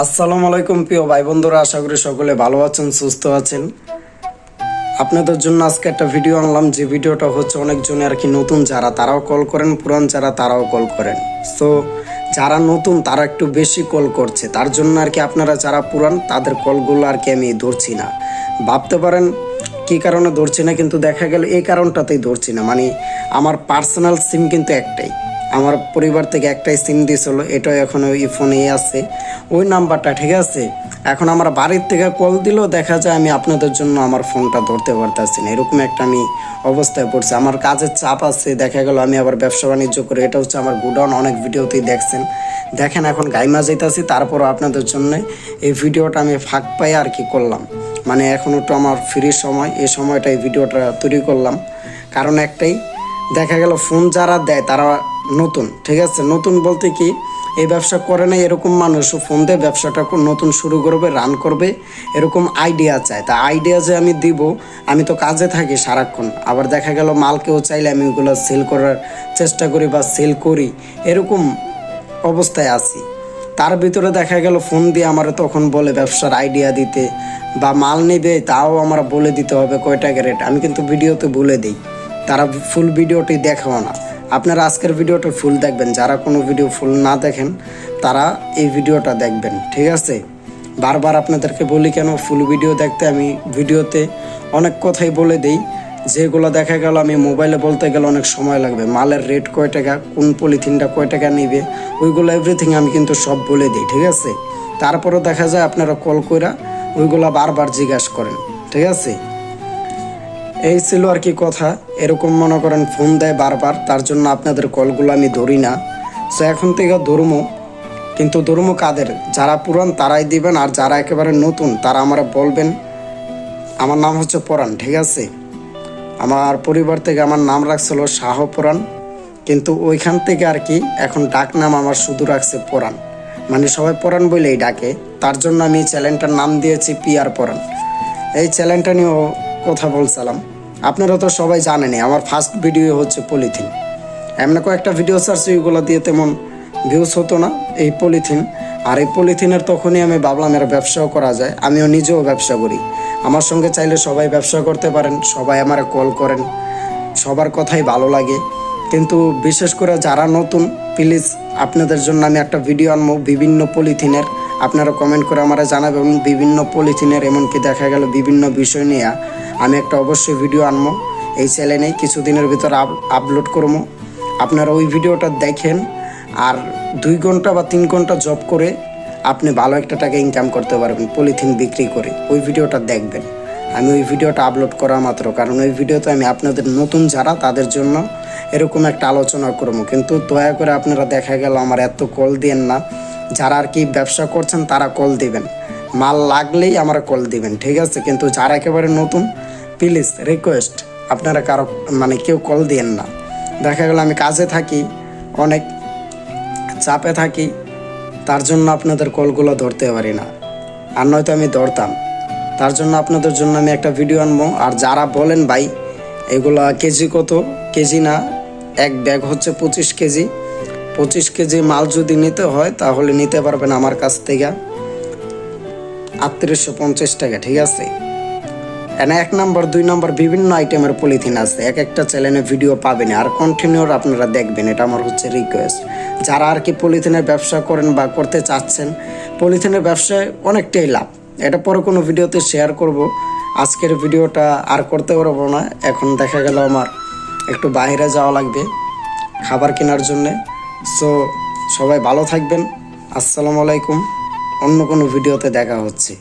আসসালামু আলাইকুম প্রিয় ভাই বন্ধুরা, আশা করি সকলে ভালো আছেন, সুস্থ আছেন। আপনাদের জন্য আজকে একটা ভিডিও আনলাম, যে ভিডিওটা হচ্ছে অনেকজনে আর কি নতুন যারা তারাও কল করেন, পুরান যারা তারাও কল করেন। সো যারা নতুন তারা একটু বেশি কল করছে, তার জন্য আর কি আপনারা যারা পুরান তাদের কলগুলো আর কি আমি ধরছি না। ভাবতে পারেন কী কারণে ধরছি না, কিন্তু দেখা গেল এই কারণটাতেই ধরছি না। মানে আমার পার্সোনাল সিম কিন্তু একটাই, আমার পরিবার থেকে একটাই সিম দিয়েছিল, এটাও এখন ওই ফোনেই আছে, ওই নাম্বারটা, ঠিক আছে। এখন আমার বাড়ির থেকে কল দিলেও দেখা যায় আমি আপনাদের জন্য আমার ফোনটা ধরতে পারতেছি না, এরকম একটা আমি অবস্থায় পড়ছি। আমার কাজের চাপ আছে, দেখা গেল আমি আবার ব্যবসা বাণিজ্য করি, এটা হচ্ছে আমার গোডাউন, অনেক ভিডিওতেই দেখেন এখন গাইমা যাইতাছি, তারপরও আপনাদের জন্য এই ভিডিওটা আমি ফাঁক পাই আর কি করলাম। মানে এখন একটু আমার ফ্রি সময়, এই সময়টা এই ভিডিওটা তৈরি করলাম। কারণ একটাই, দেখা গেল ফোন যারা দেয় তারা নতুন, ঠিক আছে। নতুন বলতে কি, এই ব্যবসা করে না এরকম মানুষও ফোন দিয়ে ব্যবসাটা নতুন শুরু করবে, রান করবে, এরকম আইডিয়া চায়। তা আইডিয়া যে আমি দিব, আমি তো কাজে থাকি সারাক্ষণ, আবার দেখা গেল মালকেও চাইলে আমি ওগুলো সেল করার চেষ্টা করি বা সেল করি, এরকম অবস্থায় আছি। তার ভিতরে দেখা গেল ফোন দিয়ে আমার তখন বলে ব্যবসার আইডিয়া দিতে বা মাল নেবে, তাও আমার বলে দিতে হবে কয় টাকা রেট। আমি কিন্তু ভিডিওতে বলে দিই, তারা ফুল ভিডিওটি দেখাও না। আপনারা আজকের ভিডিওটা ফুল দেখবেন, যারা কোনো ভিডিও ফুল না দেখেন তারা এই ভিডিওটা দেখবেন, ঠিক আছে। বারবার আপনাদেরকে বলি কেন ফুল ভিডিও দেখতে, আমি ভিডিওতে অনেক কথাই বলে দিই, যেগুলো দেখা গেল আমি মোবাইলে বলতে গেলে অনেক সময় লাগবে। মালের রেট কয় টাকা, কোন পলিথিনটা কয় টাকা নেবে, ওইগুলো এভরিথিং আমি কিন্তু সব বলে দিই, ঠিক আছে। তারপরেও দেখা যায় আপনারা কল কইরা ওইগুলো বারবার জিজ্ঞাসা করেন, ঠিক আছে। এই ছিল আর কি কথা। এরকম মনে করেন ফোন দেয় বারবার, তার জন্য আপনাদের কলগুলো আমি ধরি না। সো এখন থেকে ধরমো, কিন্তু ধরমো কাদের, যারা পুরান তারাই দিবেন, আর যারা একেবারে নতুন তারা আমরা বলবেন। আমার নাম হচ্ছে পরাণ, ঠিক আছে। আমার পরিবার থেকে আমার নাম রাখছিল শাহ পরাণ, কিন্তু ওইখান থেকে আর কি এখন ডাক নাম আমার শুধু রাখছে পরাণ, মানে সবাই পরাণ বলেই ডাকে। তার জন্য আমি চ্যানেলটার নাম দিয়েছি পিআর পরাণ। এই চ্যানেলটা নিয়েও কথা বলছিলাম, আপনারা তো সবাই জানেনই আমার ফার্স্ট ভিডিও হচ্ছে পলিথিন। এমন কয়েকটা ভিডিও ছাড়ছি, ওইগুলো দিয়ে তেমন ভিউজ হতো না, এই পলিথিন। আর এই পলিথিনের তখনই আমি ভাবলাম এর ব্যবসাও করা যায়, আমিও নিজেও ব্যবসা করি, আমার সঙ্গে চাইলে সবাই ব্যবসা করতে পারেন, সবাই আমার কল করেন, সবার কথাই ভালো লাগে। কিন্তু বিশেষ করে যারা নতুন, প্লিজ আপনাদের জন্য আমি একটা ভিডিও আনবো বিভিন্ন পলিথিনের, আপনারা কমেন্ট করে আমরা জানাবেন বিভিন্ন পলিথিনের, এমনকি দেখা গেল বিভিন্ন বিষয় নিয়ে আমি একটা অবশ্যই ভিডিও আনবো এই চ্যানেলে, কিছুদিনের ভিতর আপলোড করবো। আপনারা ওই ভিডিওটা দেখেন, আর 2 ঘন্টা বা 3 ঘন্টা জব করে আপনি ভালো একটা টাকা ইনকাম করতে পারবেন পলিথিন বিক্রি করে। ওই ভিডিওটা দেখবেন, আমি ওই ভিডিওটা আপলোড করা মাত্র, কারণ ওই ভিডিওতে আমি আপনাদের নতুন যারা তাদের জন্য এরকম একটা আলোচনা করবো। কিন্তু দয়া করে আপনারা দেখা গেল আমার এত কল দিয়েন না, যারা আর কি ব্যবসা করছেন তারা কল দিবেন, মাল লাগলেই আমার কল দিবেন, ঠিক আছে। কিন্তু যারা একেবারে নতুন, প্লিজ রিকোয়েস্ট আপনারা কারো মানে কেউ কল দিয়েন না। দেখা গেল আমি কাজে থাকি, অনেক চাপে থাকি, তার জন্য আপনাদের কলগুলো ধরতে পারি না, আর নয়তো আমি ধরতাম। তার জন্য আপনাদের জন্য আমি একটা ভিডিও আনবো। আর যারা বলেন ভাই এগুলা কেজি কত, কেজি না, এক ব্যাগ হচ্ছে 25 কেজি, 25 কেজি মাল যদি নিতে হয় তাহলে নিতে পারবেন আমার কাছ থেকে 3850 টাকা, ঠিক আছে। এনে 1 নম্বর 2 নম্বর বিভিন্ন আইটেমের পলিথিন আছে, এক একটা চ্যানেলে ভিডিও পাবেন, আর কন্টিনিউ আপনারা দেখবেন, এটা আমার হচ্ছে রিকোয়েস্ট। যারা আর কি পলিথিনের ব্যবসা করেন বা করতে চাচ্ছেন, পলিথিনের ব্যবসায় অনেকটাই লাভ, এটা পরে কোনো ভিডিওতে শেয়ার করব। আজকের ভিডিওটা আর করতে পারবো না, এখন দেখা গেল আমার একটু বাইরে যাওয়া লাগবে খাবার কেনার জন্যে। সো সবাই ভালো থাকবেন, আসসালামু আলাইকুম, অন্য কোনো ভিডিওতে দেখা হচ্ছে।